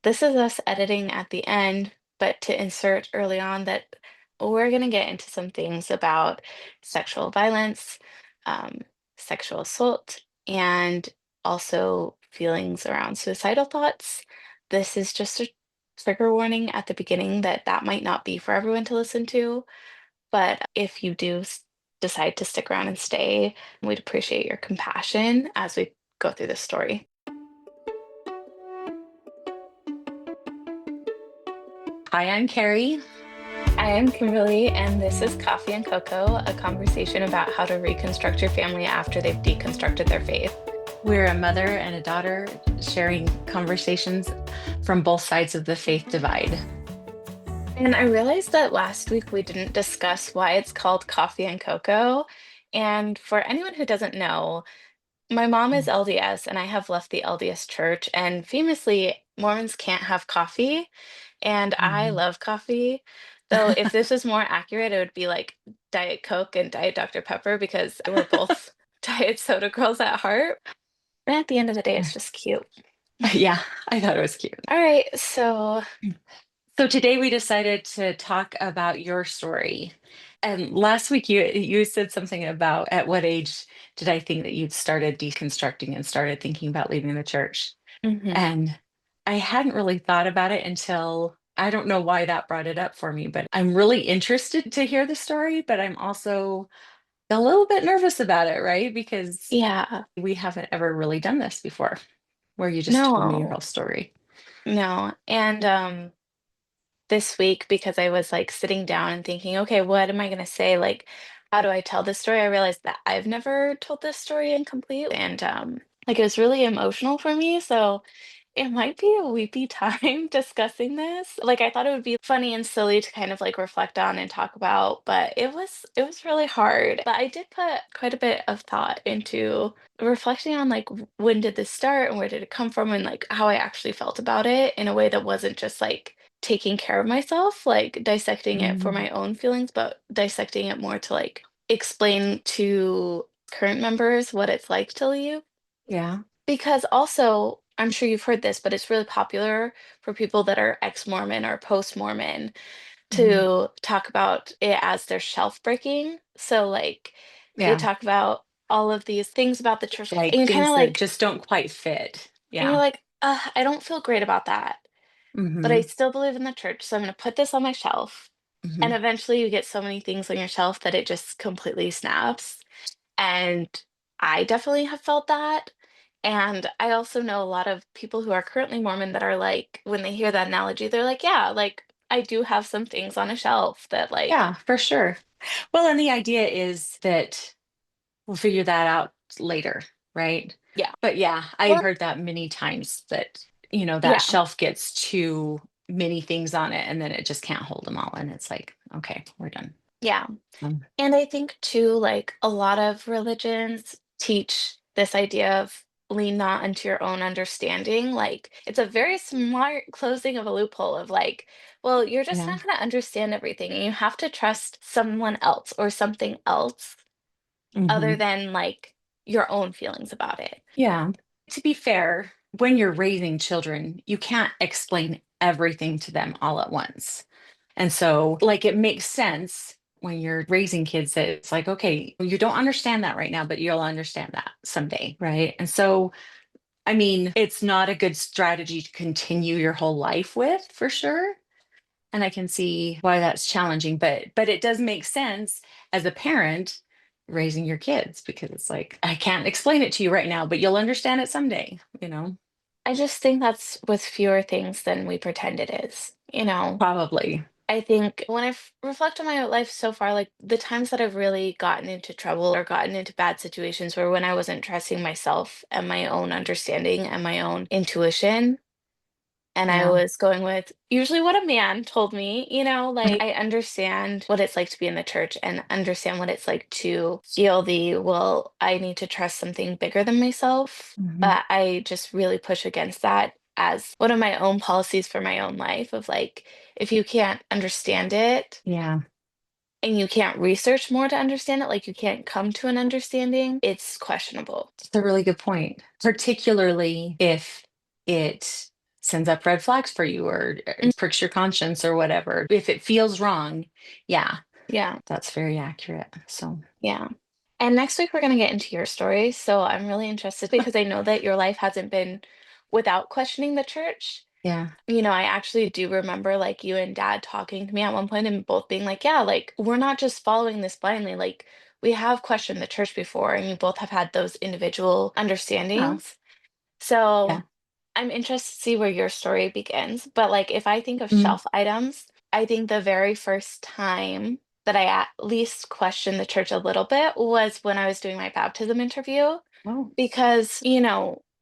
This is us editing at the end, but to insert early on that we're going to get into some things about sexual violence, um, sexual assault, and also feelings around suicidal thoughts. This is just a trigger warning at the beginning that that might not be for everyone to listen to, but if you do decide to stick around and stay, we'd appreciate your compassion as we go through this story. Hi, I'm Carrie. I am Kimberly, and this is Coffee and Cocoa, a conversation about how to reconstruct your family after they've deconstructed their faith. We're a mother and a daughter sharing conversations from both sides of the faith divide. And I realized that last week we didn't discuss why it's called Coffee and Cocoa. And for anyone who doesn't know, my mom is LDS, and I have left the LDS church. And famously, Mormons can't have coffee, and I Mhm. love coffee. Though, if this was more accurate, it would be like Diet Coke and Diet Dr. Pepper because we're both diet soda girls at heart. And at the end of the day, it's just cute. Yeah, I thought it was cute. All right, so So today we decided to talk about your story. And last week you said something about at what age did I think that you'd started deconstructing and started thinking about leaving the church? mhm. And I hadn't really thought about it until I don't know why that brought it up for me, but I'm really interested to hear the story, but I'm also a little bit nervous about it, right? Because Yeah, we haven't ever really done this before, where you just told me your no, whole story. no. And this week, because I was like sitting down and thinking, okay, what am I gonna say? Like, how do I tell this story? I realized that I've never told this story incomplete, and like it was really emotional for me. So it might be a weepy time discussing this. Like I thought it would be funny and silly to kind of like reflect on and talk about, but it was really hard. But I did put quite a bit of thought into reflecting on like when did this start and where did it come from and like how I actually felt about it in a way that wasn't just like taking care of myself, like dissecting it for Mm, my own feelings, but dissecting it more to like explain to current members what it's like to leave. yeah. Because also, I'm sure you've heard this, but it's really popular for people that are ex-Mormon or post-Mormon Mhm. to talk about it as their shelf breaking. So, like, they Yeah. talk about all of these things about the church, Like and you kind things of that like, just don't quite fit. and you're Yeah. like, I don't feel great about that, but I Hmm. still believe in the church, so I'm going to put this on my shelf. Hmm. And eventually, you get so many things on your shelf that it just completely snaps. And I definitely have felt that. And I also know a lot of people who are currently Mormon that are like, when they hear that analogy, they're like, yeah, like I do have some things on a shelf that like, Yeah, for sure. Well, and the idea is that we'll figure that out later, right? yeah. But yeah, I've Well, heard that many times that, that yeah, shelf gets too many things on it and then it just can't hold them all. And it's like, okay, we're done. yeah. Um, And I think too, like a lot of religions teach this idea of lean not unto your own understanding. Like it's a very smart closing of a loophole of like, well, you're just yeah. not going to understand everything. And you have to trust someone else or something else other Hmm. than like your own feelings about it. Yeah. To be fair, when you're raising children, you can't explain everything to them all at once. And so, like, it makes sense when you're raising kids that it's like, okay, you don't understand that right now, but you'll understand that someday. Right. And so, I mean, it's not a good strategy to continue your whole life with for sure. And I can see why that's challenging, but it does make sense as a parent raising your kids because it's like I can't explain it to you right now, but you'll understand it someday. I just think that's with fewer things than we pretend it is, you know? Probably. I think when reflect on my life so far, like the times that I've really gotten into trouble or gotten into bad situations were when I wasn't trusting myself and my own understanding and my own intuition. And I Yeah. was going with usually what a man told me, like I understand what it's like to be in the church and understand what it's like to feel well, I need to trust something bigger than myself. Mhm. But I just really push against that as one of my own policies for my own life of like, if you can't understand it Yeah. and you can't research more to understand it, like you can't come to an understanding, it's questionable. It's a really good point, particularly if it sends up red flags for you or Mm, pricks your conscience or whatever. If it feels wrong, yeah, yeah, that's very accurate. So, yeah. And next week we're going to get into your story. So I'm really interested because I know that your life hasn't been without questioning the church. yeah. I actually do remember like you and dad talking to me at one point and both being like, yeah, like we're not just following this blindly. Like we have questioned the church before and you both have had those individual Yeah. understandings. Yeah. So I'm interested to see where your story begins. But like if I think of Mm. shelf items, I think the very first time that I at least questioned the church a little bit was when I was doing my baptism interview. Oh. Because,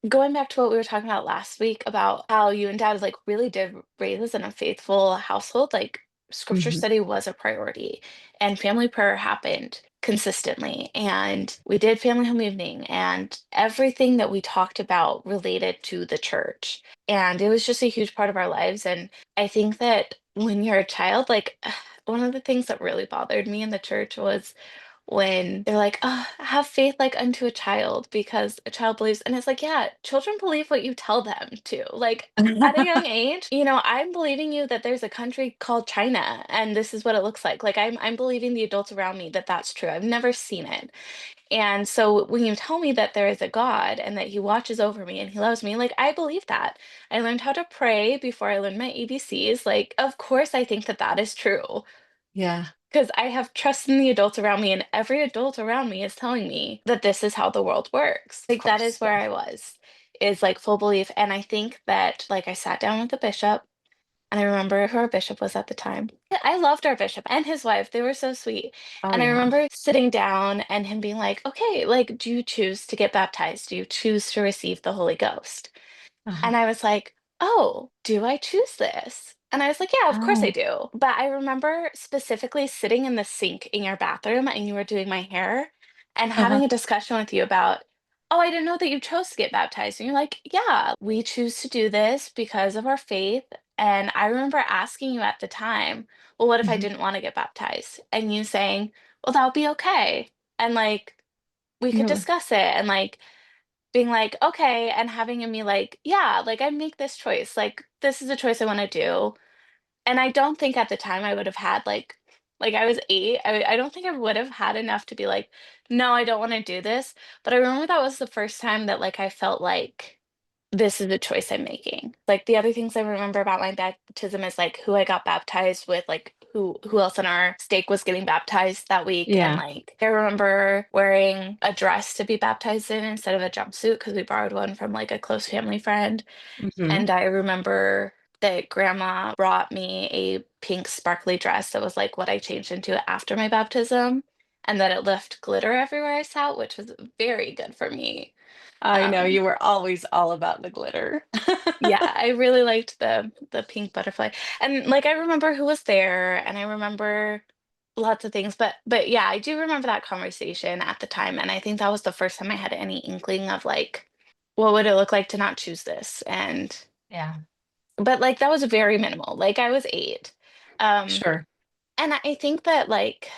going back to what we were talking about last week about how you and dad like really did raise us in a faithful household, like scripture Hmm. study was a priority and family prayer happened consistently. And we did family home evening and everything that we talked about related to the church. And it was just a huge part of our lives. And I think that when you're a child, like one of the things that really bothered me in the church was when they're like, oh, have faith like unto a child because a child believes. And it's like, yeah, children believe what you tell them to. Like at a young age, I'm believing you that there's a country called China and this is what it looks like. Like I'm believing the adults around me that that's true. I've never seen it. And so when you tell me that there is a God and that he watches over me and he loves me, like I believe that. I learned how to pray before I learned my ABCs. Like, of course, I think that that is true. Yeah. Because I have trust in the adults around me, and every adult around me is telling me that this is how the world works. Of Like, that course. is where I was, is like full belief. And I think that, like, I sat down with the bishop, and I remember who our bishop was at the time. I loved our bishop and his wife. They were so sweet. Oh, And I yeah. remember sitting down and him being like, okay, like, do you choose to get baptized? Do you choose to receive the Holy Ghost? Uh-huh. And I was like, "Oh, do I choose this?" And I was like, "Yeah, of course I Oh. do." But I remember specifically sitting in the sink in your bathroom and you were doing my hair and Uh-huh. having a discussion with you about, "Oh, I didn't know that you chose to get baptized." And you're like, "Yeah, we choose to do this because of our faith." And I remember asking you at the time, "Well, what if I Hmm. didn't want to get baptized?" And you saying, "Well, that would be okay." And like we could Yeah. discuss it and like being like, "Okay," and having him be like, "Yeah, like, I make this choice, like, this is a choice I wanna do." And I don't think at the time I would have had, like, I was 8, I don't think I would have had enough to be like, "No, I don't wanna do this," but I remember that was the first time that, like, I felt like this is the choice I'm making. Like, the other things I remember about my baptism is, like, who I got baptized with, like, who else in our stake was getting baptized that week, and, Yeah. like, I remember wearing a dress to be baptized in instead of a jumpsuit because we borrowed one from, like, a close family friend, Hmm. and I remember that grandma brought me a pink sparkly dress that was, like, what I changed into after my baptism, and that it left glitter everywhere I sat, which was very good for me. I know Um you were always all about the glitter. Yeah, I really liked the pink butterfly. And like I remember who was there and I remember lots of things, but yeah, I do remember that conversation at the time and I think that was the first time I had any inkling of like what would it look like to not choose this? And Yeah. but like that was very minimal. Like I was 8. Um Sure. and I think that like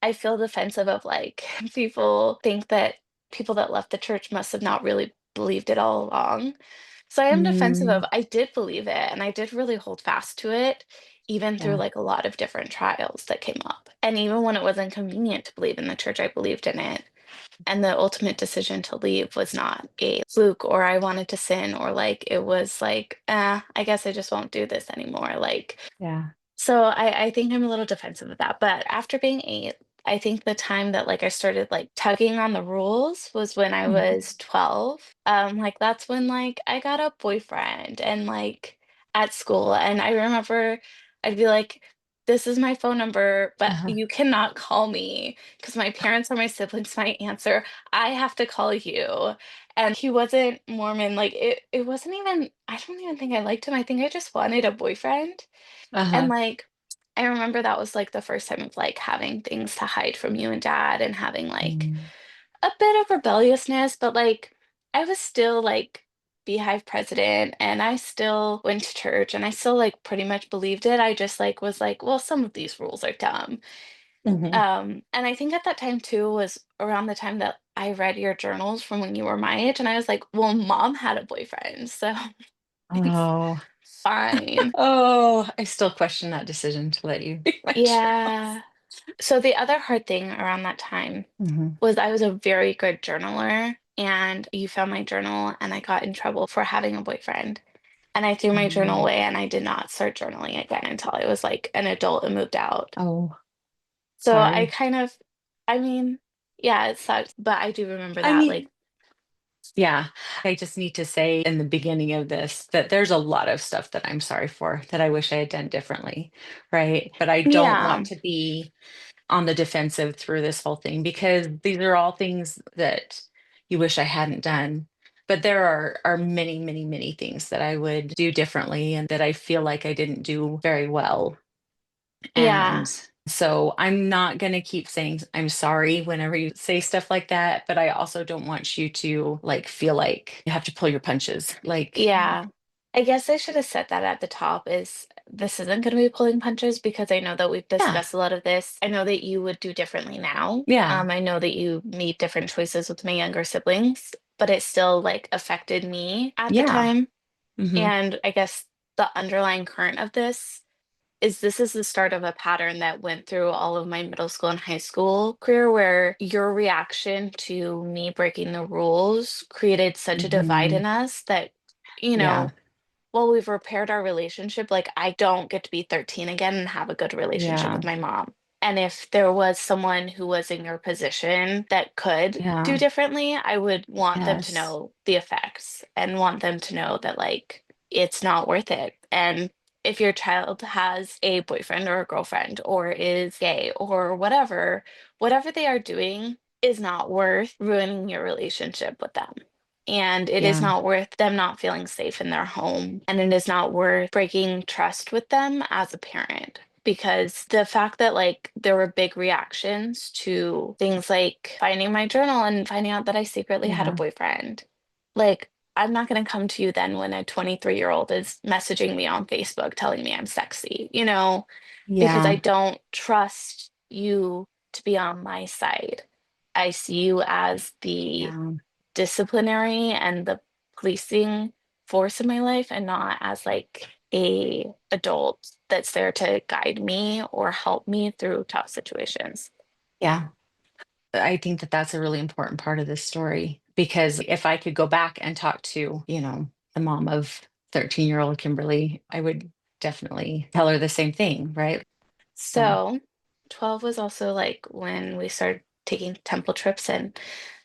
I feel defensive of like people think that people that left the church must have not really believed it all along. So I am defensive Mm. of I did believe it and I did really hold fast to it, even through Yeah. like a lot of different trials that came up. And even when it was inconvenient to believe in the church, I believed in it. And the ultimate decision to leave was not a fluke or I wanted to sin or like it was like, I guess I just won't do this anymore. Like Yeah. so I think I'm a little defensive of that, but after being 8, I think the time that, like, I started, like, tugging on the rules was when I Mhm. was 12. Like, that's when, like, I got a boyfriend and, like, at school, and I remember I'd be like, "This is my phone number, but Uh-huh. you cannot call me because my parents or my siblings might answer. I have to call you." And he wasn't Mormon, like, it wasn't even I don't even think I liked him, I think I just wanted a boyfriend. And, Uh-huh. like, I remember that was, like, the first time of, like, having things to hide from you and dad and having, like, Mm. a bit of rebelliousness, but, like, I was still, like, Beehive president, and I still went to church, and I still, like, pretty much believed it. I just, like, was like, "Well, some of these rules are dumb." Mhm. And I think at that time too was around the time that I read your journals from when you were my age, and I was like, "Well, mom had a boyfriend, so Oh. Fine. Oh, I still question that decision to let you be my child. Yeah. So the other hard thing around that time Hmm. was I was a very good journaler, and you found my journal, and I got in trouble for having a boyfriend. And I threw my journal Um, away, and I did not start journaling again until I was like an adult and moved out. oh, So I sorry. kind of, I mean, yeah, it sucks, but I do remember I that. Like, mean, yeah, I just need to say in the beginning of this that there's a lot of stuff that I'm sorry for that I wish I had done differently, right? But I don't yeah, want to be on the defensive through this whole thing because these are all things that you wish I hadn't done. But there are many, many, many things that I would do differently and that I feel like I didn't do very well. yeah, And so I'm not going to keep saying I'm sorry whenever you say stuff like that, but I also don't want you to like feel like you have to pull your punches. Like, yeah. I guess I should have said that at the top is this isn't going to be pulling punches because I know that we've yeah, discussed a lot of this. I know that you would do differently now. yeah, I know that you made different choices with my younger siblings, but it still like affected me at the yeah, time. hmm, And I guess the underlying current of this is the start of a pattern that went through all of my middle school and high school career where your reaction to me breaking the rules created such a divide hmm, in us that, you yeah, know, while we've repaired our relationship, like I don't get to be 13 again and have a good relationship yeah, with my mom. And if there was someone who was in your position that could do yeah, differently, I would want them to yes, know the effects and want them to know that like it's not worth it. And if your child has a boyfriend or a girlfriend or is gay or whatever, whatever they are doing is not worth ruining your relationship with them. And it is yeah, not worth them not feeling safe in their home. And it is not worth breaking trust with them as a parent. Because the fact that like there were big reactions to things like finding my journal and finding out that I secretly had a yeah, boyfriend, like I'm not going to come to you then when a 23-year-old is messaging me on Facebook telling me I'm sexy, because I yeah, don't trust you to be on my side. I see you as the yeah, disciplinary and the policing force in my life and not as like a adult that's there to guide me or help me through tough situations. yeah. I think that that's a really important part of this story because if I could go back and talk to, the mom of 13-year-old Kimberly, I would definitely tell her the same thing, right? So, So 12 was also like when we started taking temple trips, and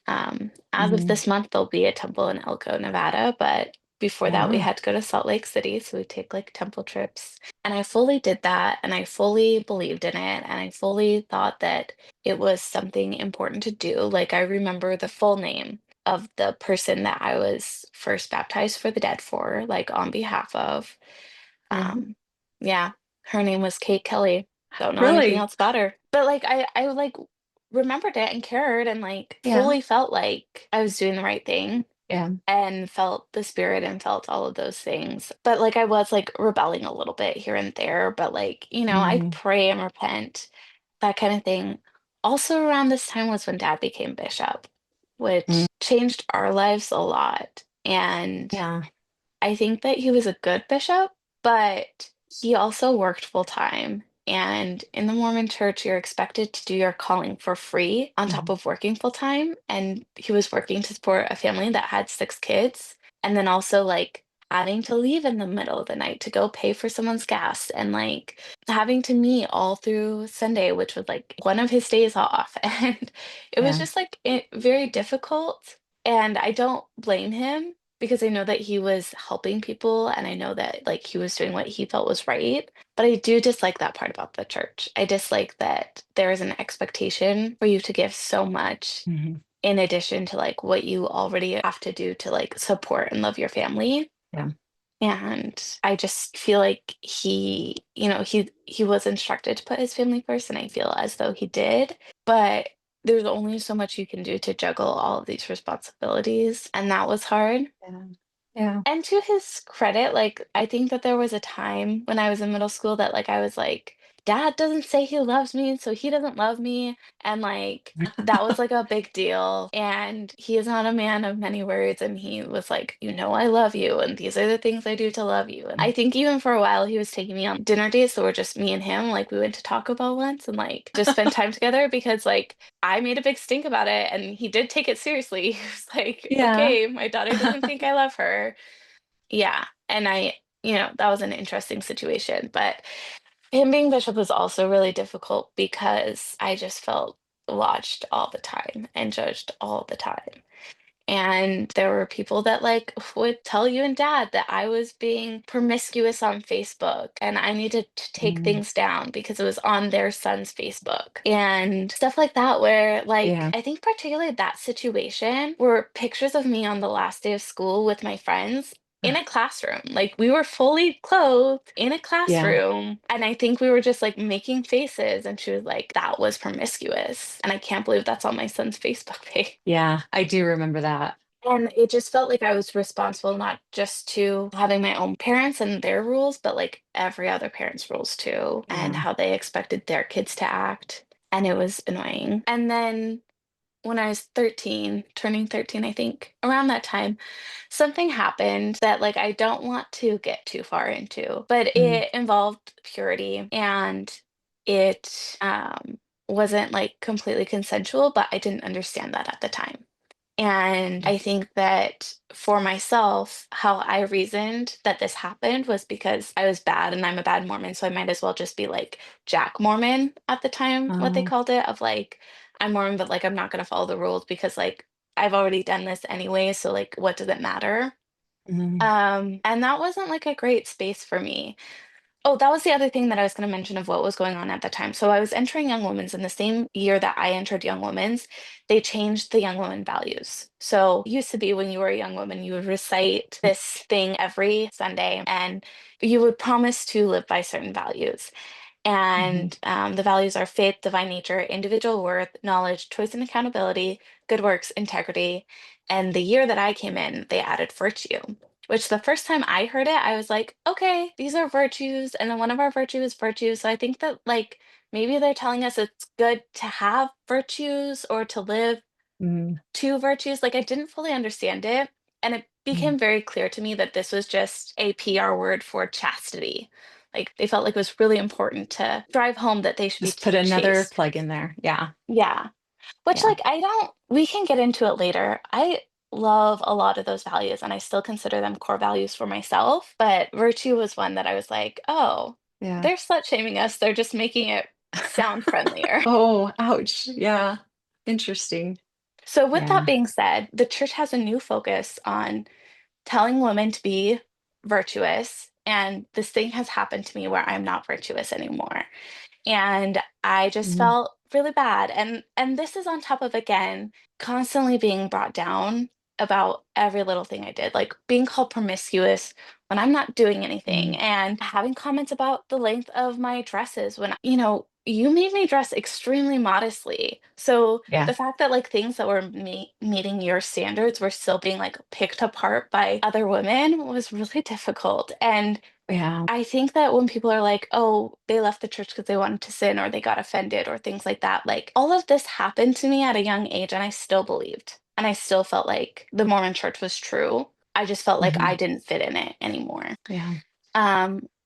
as of mhm, this month there'll be a temple in Elko, Nevada, but before that we yeah, had to go to Salt Lake City, so we take like temple trips. And I fully did that, and I fully believed in it, and I fully thought that it was something important to do. Like I remember the full name of the person that I was first baptized for the dead for, like on behalf of. yeah, Um, yeah, her name was Kate Kelly. Don't know anything really, else about her. But like I like remembered it and cared and like yeah, fully felt like I was doing the right thing yeah, and felt the spirit and felt all of those things. But like I was like rebelling a little bit here and there, but like, I'd mhm, pray and repent, that kind of thing. Also around this time was when dad became bishop, mm, which changed our lives a lot. And yeah, I think that he was a good bishop, but he also worked full time. And in the Mormon church, you're expected to do your calling for free on top mhm, of working full time. And he was working to support a family that had 6 kids. And then also, like, having to leave in the middle of the night to go pay for someone's gas and, like, having to meet all through Sunday, which was like one of his days off. And it was yeah, just like very difficult. And I don't blame him because I know that he was helping people and I know that like he was doing what he felt was right. But I do dislike that part about the church. I dislike that there is an expectation for you to give so much mhm, in addition to like what you already have to do to like support and love your family. yeah, And I just feel like he was instructed to put his family first, and I feel as though he did. But there's only so much you can do to juggle all of these responsibilities, and that was hard. yeah, yeah, And to his credit, like, I think that there was a time when I was in middle school that, like, I was like, dad doesn't say he loves me, so he doesn't love me. And like that was like a big deal. And he is not a man of many words. And he was like, you know, I love you. And these are the things I do to love you. And I think even for a while, he was taking me on dinner dates. So we're just me and him. Like we went to Taco Bell once and like just spent time together because like I made a big stink about it. And he did take it seriously. He was like, Yeah. okay, my daughter doesn't think I love her. Yeah. And that was an interesting situation. But him being bishop was also really difficult because I just felt watched all the time and judged all the time. And there were people that like would tell you and dad that I was being promiscuous on Facebook and I needed to take Mm, things down because it was on their son's Facebook and stuff like that. Where, like, yeah. I think particularly that situation were pictures of me on the last day of school with my friends in a classroom. Like, we were fully clothed in a Yeah. classroom. And I think we were just like making faces. And she was like, that was promiscuous. And I can't believe that's on my son's Facebook page. Yeah. I do remember that. And it just felt like I was responsible not just to having my own parents and their rules, but like every other parent's rules too, and Yeah. how they expected their kids to act. And it was annoying. And then when I was 13, turning 13, I think, around that time, something happened that like I don't want to get too far into, but Mm, it involved purity and it wasn't like completely consensual, but I didn't understand that at the time. And I think that for myself, how I reasoned that this happened was because I was bad and I'm a bad Mormon. So I might as well just be like Jack Mormon at the time, what they oh, called it, of like, I'm Mormon, but like I'm not going to follow the rules because like I've already done this anyway. So like, what does it matter? mm, And that wasn't like a great space for me. Oh, that was the other thing that I was going to mention of what was going on at the time. So I was entering Young Women's in the same year that I entered Young Women's, they changed the Young Women values. So it used to be when you were a young woman, you would recite this thing every Sunday and you would promise to live by certain values. mhm. And the values are faith, divine nature, individual worth, knowledge, choice and accountability, good works, integrity. And the year that I came in, they added virtue, which the first time I heard it, I was like, okay, these are virtues. And then one of our virtues is virtue. So I think that like maybe they're telling us it's good to have virtues or to live Mm, two virtues. Like I didn't fully understand it. And it mm. became very clear to me that this was just a PR word for chastity. Like they felt like it was really important to drive home that they should be Just put another chaste. plug in there. Yeah. Yeah. Which Yeah. like we can get into it later. I love a lot of those values and I still consider them core values for myself. But virtue was one that I was like, oh, Yeah. they're slut shaming us. They're just making it sound friendlier. Oh, ouch. Yeah. Interesting. So with that Yeah. being said, the church has a new focus on telling women to be virtuous. And this thing has happened to me where I'm not virtuous anymore. And I just Mm, felt really bad. And this is on top of again constantly being brought down about every little thing I did, like being called promiscuous when I'm not doing anything mm. and having comments about the length of my dresses when you made me dress extremely modestly. So Yeah. the fact that like things that were meeting your standards were still being like picked apart by other women was really difficult. And Yeah. I think that when people are like, oh, they left the church because they wanted to sin or they got offended or things like that, like all of this happened to me at a young age and I still believed. And I still felt like the Mormon church was true. I just felt like I Hmm. didn't fit in it anymore. Yeah.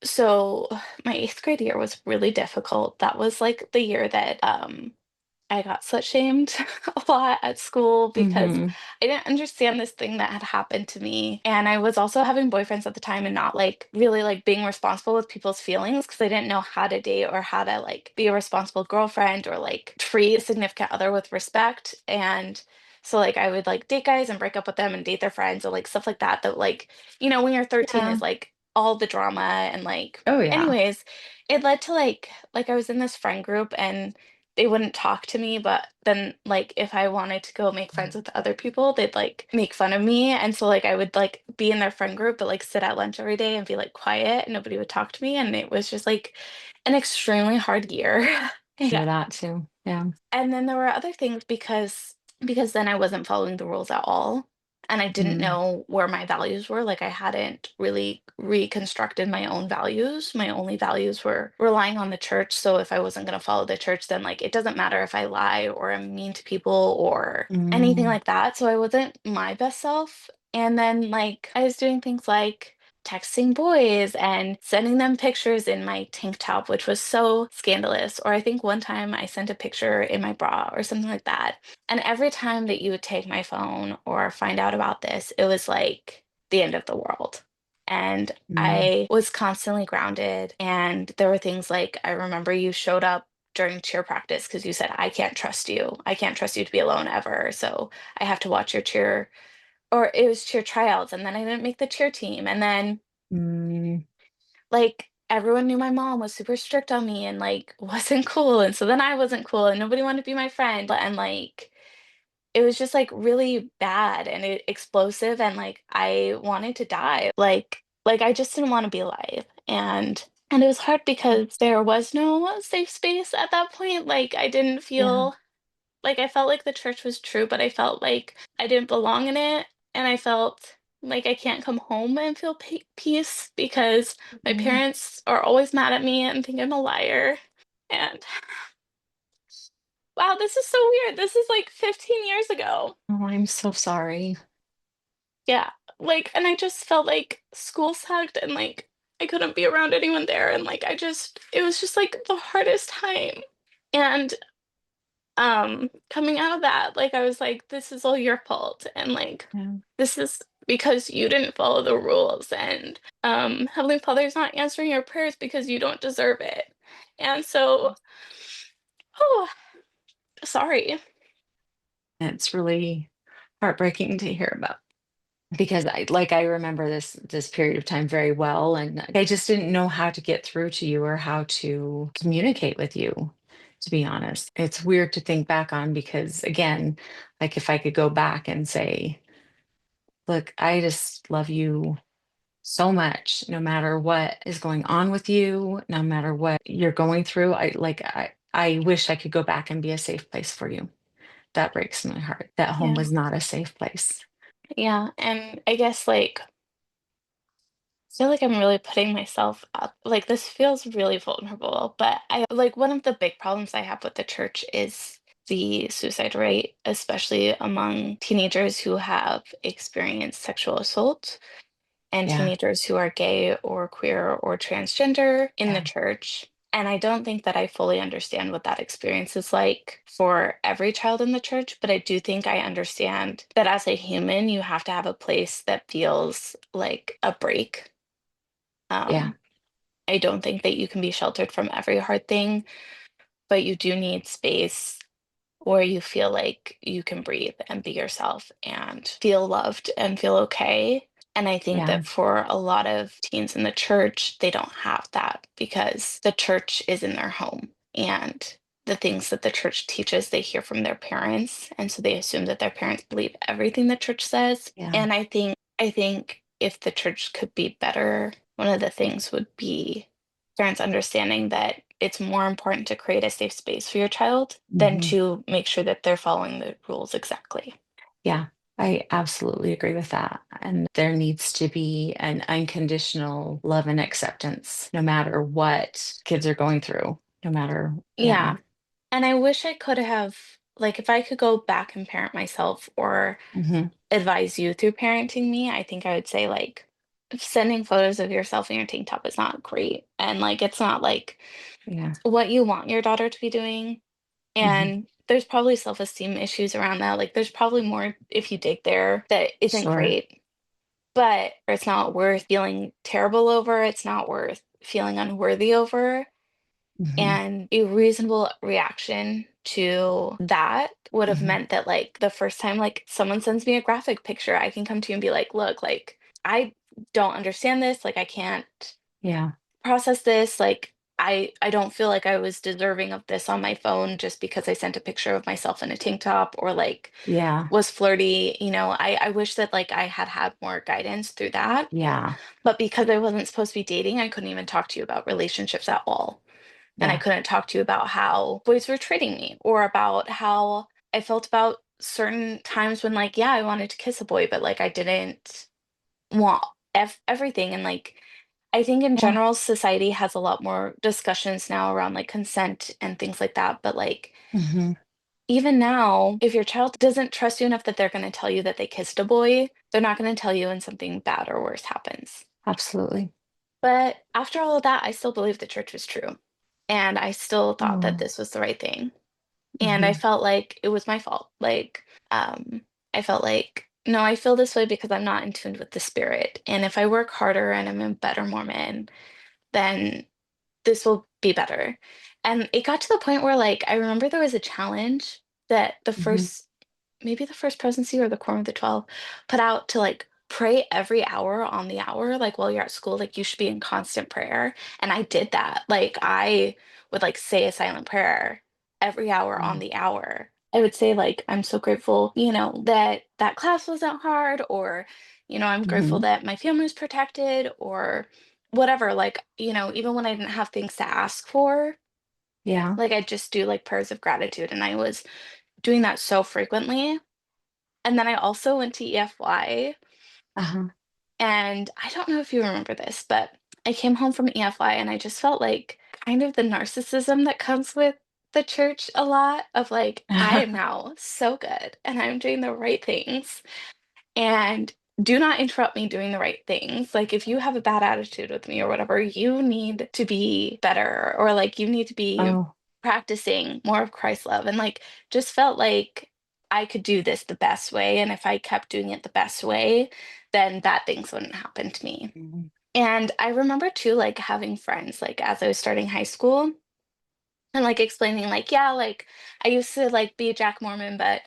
So my eighth grade year was really difficult. That was like the year that I got slut shamed a lot at school because Hmm. I didn't understand this thing that had happened to me. And I was also having boyfriends at the time and not like really like being responsible with people's feelings because I didn't know how to date or how to like be a responsible girlfriend or like treat a significant other with respect. And so like I would like date guys and break up with them and date their friends or like stuff like that that like, when you're 13 Yeah. is like all the drama and like Oh, yeah. anyways, it led to like I was in this friend group and they wouldn't talk to me, but then like if I wanted to go make friends with other people, they'd like make fun of me. And so like I would like be in their friend group, but like sit at lunch every day and be like quiet and nobody would talk to me. And it was just like an extremely hard year. Remember Yeah. that too. Yeah. And then there were other things because then I wasn't following the rules at all. and I didn't Mm, know where my values were. Like I hadn't really reconstructed my own values. My only values were relying on the church. So if I wasn't going to follow the church, then like it doesn't matter if I lie or I'm mean to people or anything mm, like that. So I wasn't my best self. And then like I was doing things like texting boys and sending them pictures in my tank top, which was so scandalous. Or I think one time I sent a picture in my bra or something like that. And every time that you would take my phone or find out about this, it was like the end of the world. And mm, I was constantly grounded. And there were things like, I remember you showed up during cheer practice because you said, I can't trust you. I can't trust you to be alone ever. So I have to watch your cheer, or it was cheer tryouts. And then I didn't make the cheer team. And then mm, like everyone knew my mom was super strict on me and like wasn't cool. And so then I wasn't cool and nobody wanted to be my friend. And like, it was just, like, really bad and explosive, and, like, I wanted to die. Like, I just didn't wanna be alive, and it was hard because there was no safe space at that point. Like, I didn't yeah. feel like I felt like the church was true, but I felt like I didn't belong in it, and I felt like I can't come home and feel peace because my Mm. parents are always mad at me and think I'm a liar, and wow, this is so weird. This is, like, 15 years ago. Oh, I'm so sorry. Yeah, like, and I just felt like school sucked and, like, I couldn't be around anyone there, and, like, I just it was just, like, the hardest time, and, coming out of that, like, I was like, "This is all your fault," and, like, Yeah. "This is because you didn't follow the rules," and, "Heavenly Father's not answering your prayers because you don't deserve it," and so oh, sorry. It's really heartbreaking to hear about because I remember this period of time very well, and I just didn't know how to get through to you or how to communicate with you, to be honest. It's weird to think back on because again, like if I could go back and say, look, I just love you so much, no matter what is going on with you, no matter what you're going through. I wish I could go back and be a safe place for you. That breaks my heart. That home Yeah, was not a safe place. yeah, and I guess, like, feel like I'm really putting myself up. Like this feels really vulnerable, but I like one of the big problems I have with the church is the suicide rate, especially among teenagers who have experienced sexual assault and Yeah, teenagers who are gay or queer or transgender in the yeah, church. And I don't think that I fully understand what that experience is like for every child in the church, but I do think I understand that as a human, you have to have a place that feels like a break. yeah, um, I don't think that you can be sheltered from every hard thing, but you do need space where you feel like you can breathe and be yourself and feel loved and feel okay. And I think yeah, that for a lot of teens in the church, they don't have that because the church is in their home. And the things that the church teaches, they hear from their parents. And so they assume that their parents believe everything the church says. yeah, And I think if the church could be better, one of the things would be parents understanding that it's more important to create a safe space for your child than hmm, to make sure that they're following the rules exactly. yeah. I absolutely agree with that. And there needs to be an unconditional love and acceptance, no matter what kids are going through, no matter, yeah. Yeah. And I wish I could have, like, if I could go back and parent myself or Hmm. advise you through parenting me, I think I would say, like, sending photos of yourself in your tank top is not great. And, like, it's not like Yeah. what you want your daughter to be doing. Hmm. And there's probably self-esteem issues around that. Like, there's probably more if you dig there that isn't Sure. great, but it's not worth feeling terrible over. It's not worth feeling unworthy over. Hmm. And a reasonable reaction to that would have Hmm. meant that, like, the first time, like, someone sends me a graphic picture, I can come to you and be like, "Look, like, I don't understand this. Like, I can't Yeah. process this. Like, I don't feel like I was deserving of this on my phone just because I sent a picture of myself in a tank top or, like, Yeah. was flirty." I wish that, like, I had had more guidance through that, Yeah. but because I wasn't supposed to be dating, I couldn't even talk to you about relationships at all. And I Yeah. couldn't talk to you about how boys were treating me or about how I felt about certain times when like, yeah, I wanted to kiss a boy, but like I didn't want everything. And like, I think in Yeah. general, society has a lot more discussions now around like consent and things like that. But like, Hmm. even now, if your child doesn't trust you enough that they're going to tell you that they kissed a boy, they're not going to tell you when something bad or worse happens. Absolutely. But after all of that, I still believe the church was true. And I still thought that Oh. this was the right thing. And I Hmm. felt like it was my fault. Like, I felt like, no, I feel this way because I'm not in tune with the spirit. And if I work harder and I'm a better Mormon, then this will be better. And it got to the point where, like, I remember there was a challenge that Hmm. maybe the first presidency or the Quorum of the 12 put out to like pray every hour on the hour, like while you're at school, like you should be in constant prayer. And I did that. Like I would like say a silent prayer every hour on the hour. I would say like I'm so grateful, that that class wasn't hard, or I'm grateful Hmm. that my family was protected, or whatever. Like, even when I didn't have things to ask for, Yeah. like I just do like prayers of gratitude, and I was doing that so frequently. And then I also went to EFY, Uh-huh. and I don't know if you remember this, but I came home from EFY and I just felt like kind of the narcissism that comes with the church a lot of like, I am now so good and I'm doing the right things. And do not interrupt me doing the right things. Like, if you have a bad attitude with me or whatever, you need to be better, or like, you need to be Oh. practicing more of Christ's love. And like, just felt like I could do this the best way. And if I kept doing it the best way, then bad things wouldn't happen to me. Mhm. And I remember too, like, having friends, like, as I was starting high school and like explaining, like, yeah, like, I used to like be a Jack Mormon, but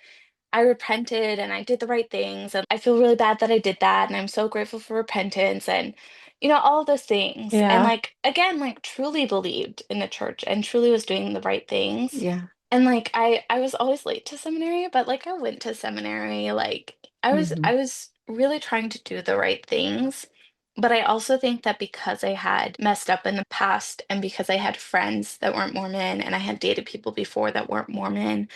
I repented and I did the right things. And I feel really bad that I did that. And I'm so grateful for repentance and, all of those things. And Yeah. like, again, like truly believed in the church and truly was doing the right things. Yeah. And like, I was always late to seminary, but like I went to seminary. Like Hmm. I was really trying to do the right things. But I also think that because I had messed up in the past and because I had friends that weren't Mormon and I had dated people before that weren't Mormon,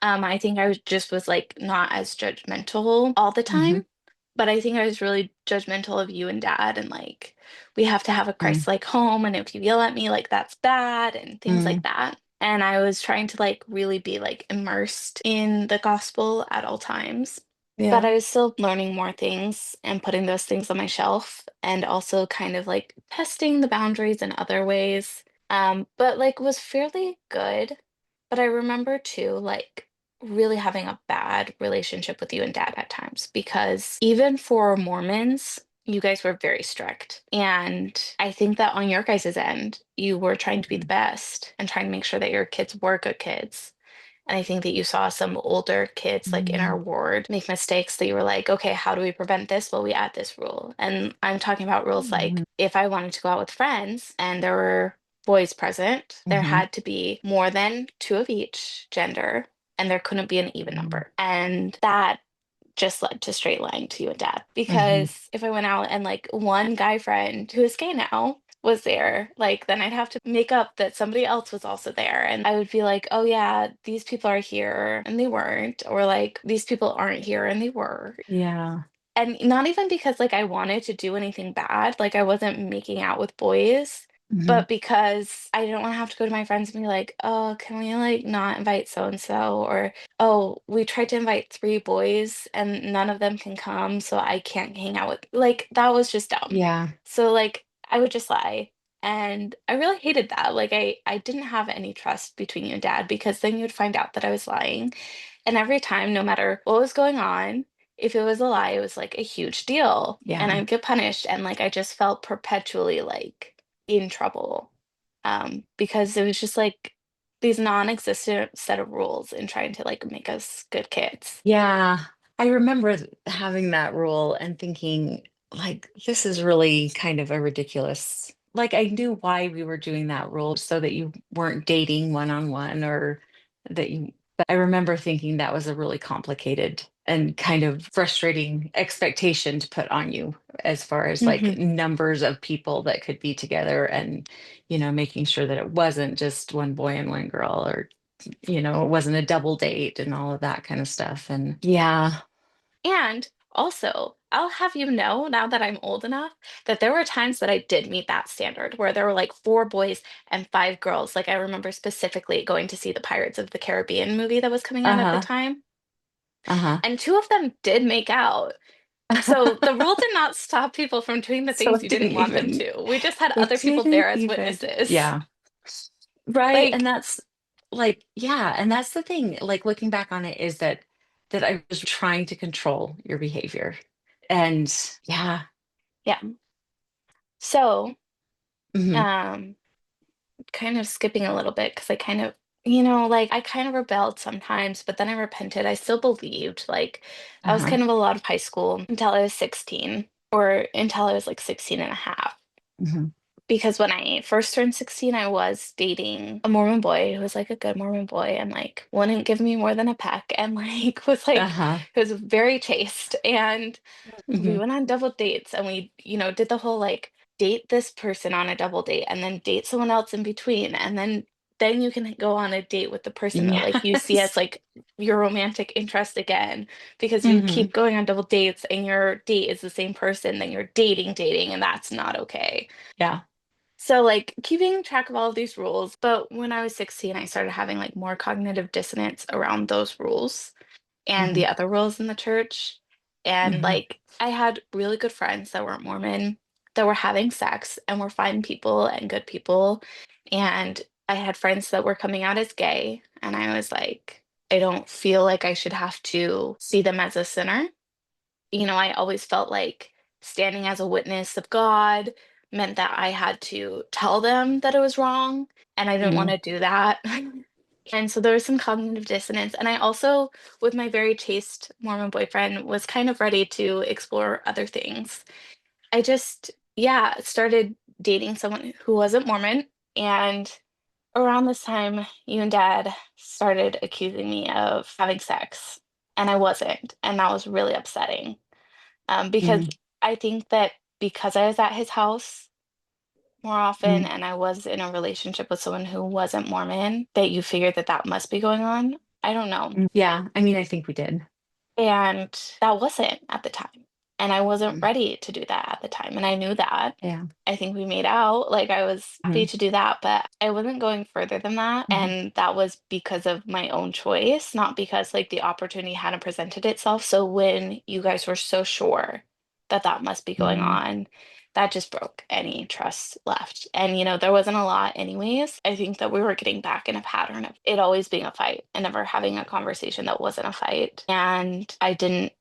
I think I was like not as judgmental all the Hmm. time, but I think I was really judgmental of you and dad, and like we have to have a Christ-like home, and if you yell at me, like that's bad and things like Mm. that. And I was trying to like really be like immersed in the gospel at all times. But I Yeah. was still learning more things and putting those things on my shelf and also kind of like testing the boundaries in other ways. But like was fairly good. But I remember too, like really having a bad relationship with you and dad at times because even for Mormons, you guys were very strict. And I think that on your guys' end, you were trying to be the Mhm. best and trying to make sure that your kids were good kids. And I think that you saw some older kids like in our Mm. ward make mistakes that you were like, okay, how do we prevent this? Well, we add this rule. And I'm talking about rules like Mhm. if I wanted to go out with friends and there were boys present, there Mhm. had to be more than two of each gender and there couldn't be an even Mhm. number. And that just led to straight lying to you and dad. Mhm. Because if I went out and like one guy friend who is gay now was there, like then I'd have to make up that somebody else was also there. And I would be like, oh yeah, these people are here and they weren't. Or like these people aren't here and they were. Yeah. And not even because like I wanted to do anything bad, like I wasn't making out with boys, Mhm. but because I didn't want to have to go to my friends and be like, "Oh, can we like not invite so and so?" Or, "Oh, we tried to invite three boys and none of them can come, so I can't hang out with." Like that was just dumb. Yeah. So like I would just lie. And I really hated that. Like I didn't have any trust between you and dad because then you'd find out that I was lying. And every time, no matter what was going on, if it was a lie, it was like a huge deal. And Yeah. I'd get punished. And like I just felt perpetually like in trouble. Because it was just like these non-existent set of rules and trying to like make us good kids. Yeah. I remember having that rule and thinking, like, this is really kind of a ridiculous. Like, I knew why we were doing that rule so that you weren't dating one on one or that you, but I remember thinking that was a really complicated and kind of frustrating expectation to put on you as far as Hmm. like numbers of people that could be together and, making sure that it wasn't just one boy and one girl or it wasn't a double date and all of that kind of stuff. And yeah. And also, I'll have you know now that I'm old enough that there were times that I did meet that standard where there were like four boys and five girls. Like I remember specifically going to see the Pirates of the Caribbean movie that was coming out at the Uh-huh. time, Uh-huh. and two of them did make out. So the rule did not stop people from doing the So things it you didn't didn't want them even, to. We just had it other people there didn't as even, witnesses. yeah. Right. And Like, that's like, yeah. And that's the thing, like looking back on it is that I was trying to control your behavior. And yeah. yeah. So, Hmm. um, kind of skipping a little bit because I kind of, like I kind of rebelled sometimes, but then I repented. I still believed. Like that was Uh-huh. kind of a lot of high school until I was 16 or until I was like 16 and a half. Hmm. Because when I first turned 16, I was dating a Mormon boy who was like a good Mormon boy and like wouldn't give me more than a peck and like was like, Uh-huh. he was very chaste. And we Hmm. went on double dates and we, did the whole like date this person on a double date and then date someone else in between. And then you can go on a date with the person that like you see as Yes. like your romantic interest again because you Hmm. keep going on double dates and your date is the same person, then you're dating, and that's not okay. Yeah. So like keeping track of all of these rules, but when I was 16, I started having like more cognitive dissonance around those rules and Hmm. the other rules in the church. And Hmm. like I had really good friends that weren't Mormon that were having sex and were fine people and good people. And I had friends that were coming out as gay. And I was like, I don't feel like I should have to see them as a sinner. I always felt like standing as a witness of God meant that I had to tell them that it was wrong, and I didn't want Hmm. to do that. And so there was some cognitive dissonance. And I also, with my very chaste Mormon boyfriend, was kind of ready to explore other things. I just, yeah, started dating someone who wasn't Mormon. And around this time, you and dad started accusing me of having sex, and I wasn't. And that was really upsetting because Hmm. I think that because I was at his house more often Hmm. and I was in a relationship with someone who wasn't Mormon, that you figured that that must be going on. I don't know. Yeah. I mean, I think we did. And that wasn't at the time. And I wasn't Mm. ready to do that at the time. And I knew that. Yeah. I think we made out. Like I was happy Hmm. to do that, but I wasn't going further than that. Hmm. And that was because of my own choice, not because like the opportunity hadn't presented itself. So when you guys were so sure that that must be going Hmm. on, that just broke any trust left. And there wasn't a lot anyways. I think that we were getting back in a pattern of it always being a fight and never having a conversation that wasn't a fight. And I didn't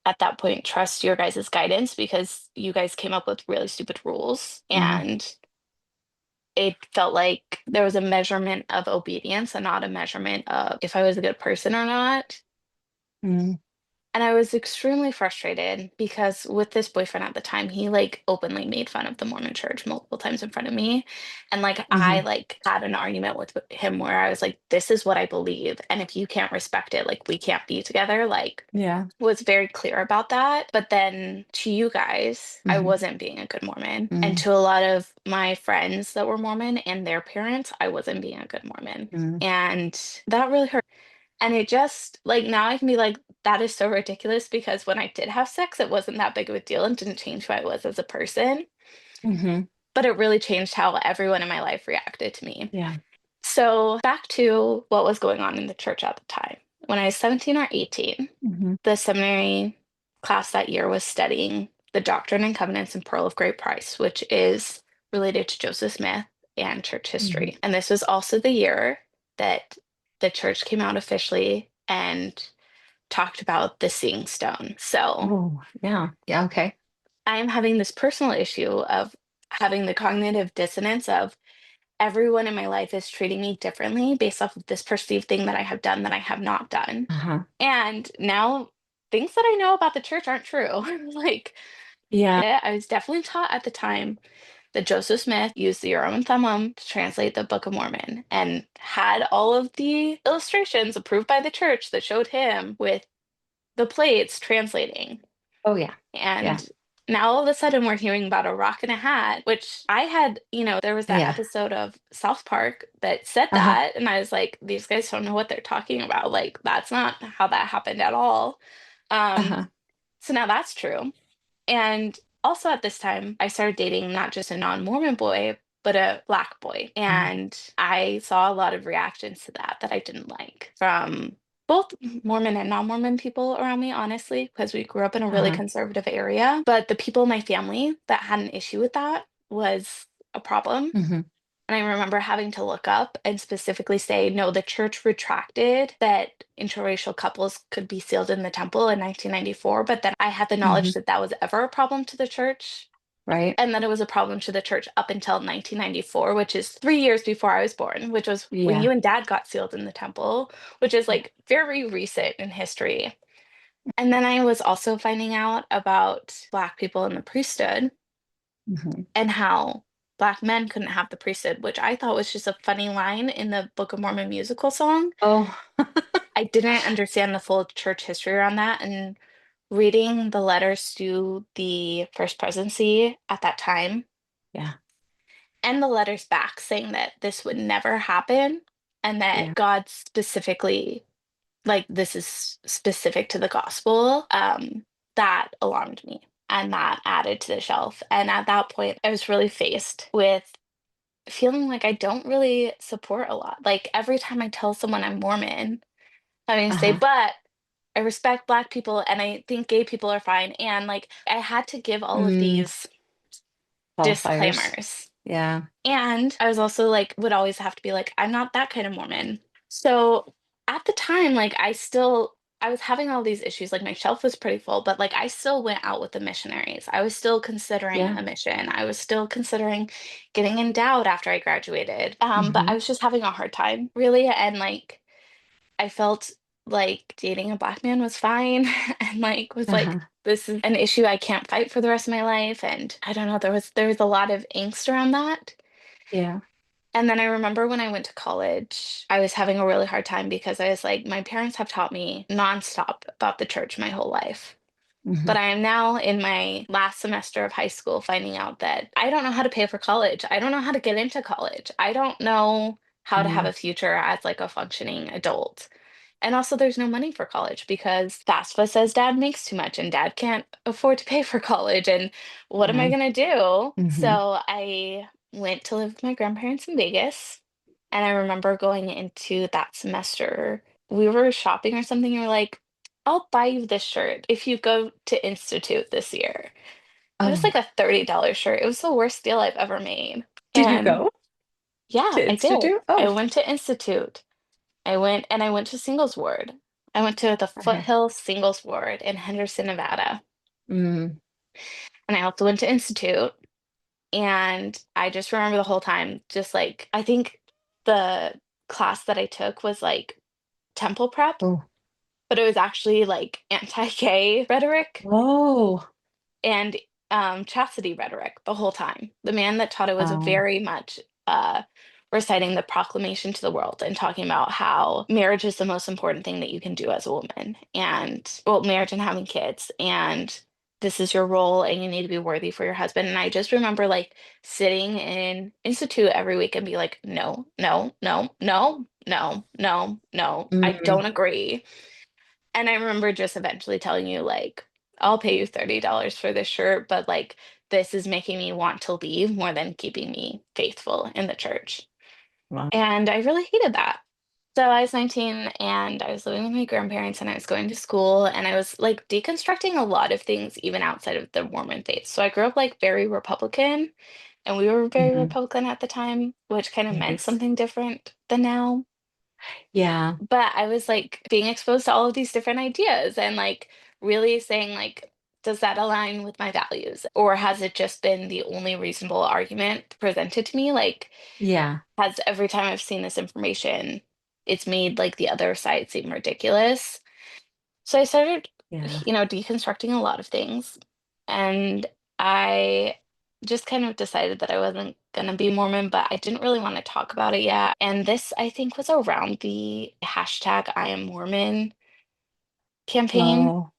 at that point trust your guys' guidance because you guys came up with really stupid rules Hmm. and it felt like there was a measurement of obedience and not a measurement of if I was a good person or not. Hmm. And I was extremely frustrated because with this boyfriend at the time, he like openly made fun of the Mormon church multiple times in front of me. And like I Hmm. like had an argument with him where I was like, this is what I believe. And if you can't respect it, like we can't be together. Like Yeah. was very clear about that. But then to you guys, I Hmm. wasn't being a good Mormon. And Hmm. to a lot of my friends that were Mormon and their parents, I wasn't being a good Mormon. Hmm. And that really hurt. And it just like now I can be like, that is so ridiculous because when I did have sex, it wasn't that big of a deal and didn't change who I was as a person. Hmm. But it really changed how everyone in my life reacted to me. Yeah. So back to what was going on in the church at the time. When I was 17 or 18, Hmm. the seminary class that year was studying the Doctrine and Covenants and Pearl of Great Price, which is related to Joseph Smith and church Hmm. history. And this was also the year that the church came out officially and talked about the seeing stone. So Oh, yeah. Yeah. Okay. I am having this personal issue of having the cognitive dissonance of everyone in my life is treating me differently based off of this perceived thing that I have done that I have not done. Uh-huh. And now things that I know about the church aren't true. Like, Yeah. I was definitely taught at the time that Joseph Smith used the Urim and Thummim to translate the Book of Mormon and had all of the illustrations approved by the church that showed him with the plates translating. Oh, yeah. And Yeah. Now all of a sudden we're hearing about a rock and a hat, which I had, there was that Yeah. episode of South Park that said Uh-huh. that, and I was like, these guys don't know what they're talking about. Like, that's not how that happened at all. Um, Uh-huh. so now that's true. And also at this time, I started dating not just a non-Mormon boy, but a Black boy. Uh-huh. And I saw a lot of reactions to that that I didn't like from both Mormon and non-Mormon people around me, honestly, because we grew up in a really Uh-huh. conservative area. But the people in my family that had an issue with that was a problem. Hmm. And I remember having to look up and specifically say, no, the church retracted that interracial couples could be sealed in the temple in 1994. But then I had the Hmm. knowledge that that was ever a problem to the church Right. and that it was a problem to the church up until 1994, which is 3 years before I was born, which was when you Yeah. and dad got sealed in the temple, which is Yeah. like very recent in history. And then I was also finding out about Black people in the priesthood Hmm. and how Black men couldn't have the priesthood, which I thought was just a funny line in the Book of Mormon musical song. Oh. I didn't understand the full church history around that. And reading the letters to the First Presidency at that time Yeah. and the letters back saying that this would never happen and Yeah. that God specifically, like, this is specific to the gospel, that alarmed me. And that added to the shelf. And at that point, I was really faced with feeling like I don't really support a lot. Like every time I tell someone I'm Mormon, having to say, Uh-huh. but I respect Black people and I think gay people are fine. And like I had to give all of Mm, these qualifiers. disclaimers. Yeah. And I was also like, would always have to be like, I'm not that kind of Mormon. So at the time, like I was having all these issues. Like my shelf was pretty full, but like I still went out with the missionaries. I was still considering Yeah. a mission. I was still considering getting endowed after I graduated. But I Hmm. was just having a hard time, really. And like I felt like dating a Black man was fine and like was like, Uh-huh. this is an issue I can't fight for the rest of my life. And I don't know, there was a lot of angst around that. Yeah. And then I remember when I went to college, I was having a really hard time because I was like, my parents have taught me nonstop about the church my whole life. Hmm. But I am now in my last semester of high school finding out that I don't know how to pay for college. I don't know how to get into college. I don't know how to have Hmm. a future as like a functioning adult. And also, there's no money for college because FAFSA says dad makes too much and dad can't afford to pay for college. And what am I Yeah. going to do? Hmm. So I went to live with my grandparents in Vegas. And I remember going into that semester, we were shopping or something. And we're like, I'll buy you this shirt if you go to Institute this year. It was Oh, like a $30 shirt. It was the worst deal I've ever made. did you And go yeah, to I did. Institute? I Oh, went to Institute. I went to Singles Ward. I went to the okay. Foothill Singles Ward in Henderson, Nevada. Mm. And I also went to Institute. And I just remember the whole time, just like, I think the class that I took was like temple prep, Oh. but it was actually like anti-gay rhetoric Oh. and chastity rhetoric the whole time. The man that taught it was Oh. very much reciting the proclamation to the world and talking about how marriage is the most important thing that you can do as a woman, and well, marriage and having kids, and this is your role, and you need to be worthy for your husband. And I just remember like sitting in institute every week and be like, no, no, no, no, no, no, no, I Mm. don't agree. And I remember just eventually telling you, like, I'll pay you $30 for this shirt, but like, this is making me want to leave more than keeping me faithful in the church. Wow. And I really hated that. So I was 19 and I was living with my grandparents and I was going to school and I was like deconstructing a lot of things, even outside of the Mormon faith. So I grew up like very Republican and we were very Hmm. Republican at the time, which kind of meant Yes. something different than now. Yeah. But I was like being exposed to all of these different ideas and like really saying like, does that align with my values? Or has it just been the only reasonable argument presented to me? Like, Yeah. has every time I've seen this information, it's made like the other side seem ridiculous. So I started, Yeah. deconstructing a lot of things. And I just kind of decided that I wasn't going to be Mormon, but I didn't really want to talk about it yet. And this, I think, was around the hashtag I am Mormon campaign. Oh.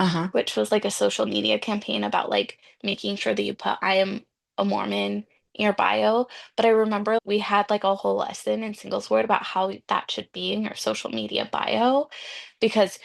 Uh-huh. which was like a social media campaign about like making sure that you put I am a Mormon in your bio. But I remember we had like a whole lesson in singles word about how that should be in your social media bio because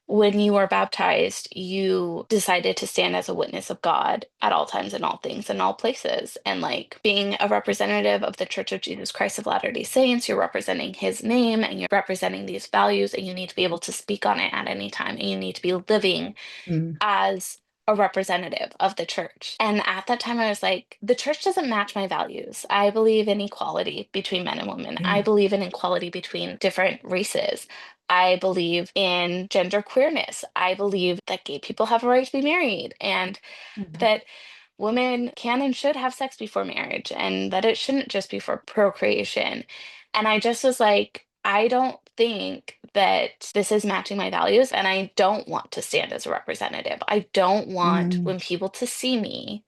when you were baptized, you decided to stand as a witness of God at all times and all things and all places. And like being a representative of the Church of Jesus Christ of Latter-day Saints, you're representing his name and you're representing these values, and you need to be able to speak on it at any time. And you need to be living Mm. as a representative of the church. And at that time, I was like, the church doesn't match my values. I believe in equality between men and women. I Yeah. believe in equality between different races. I believe in gender queerness. I believe that gay people have a right to be married and Mhm. that women can and should have sex before marriage and that it shouldn't just be for procreation. And I just was like, I don't think that this is matching my values, and I don't want to stand as a representative. I don't want Mm. when people to see me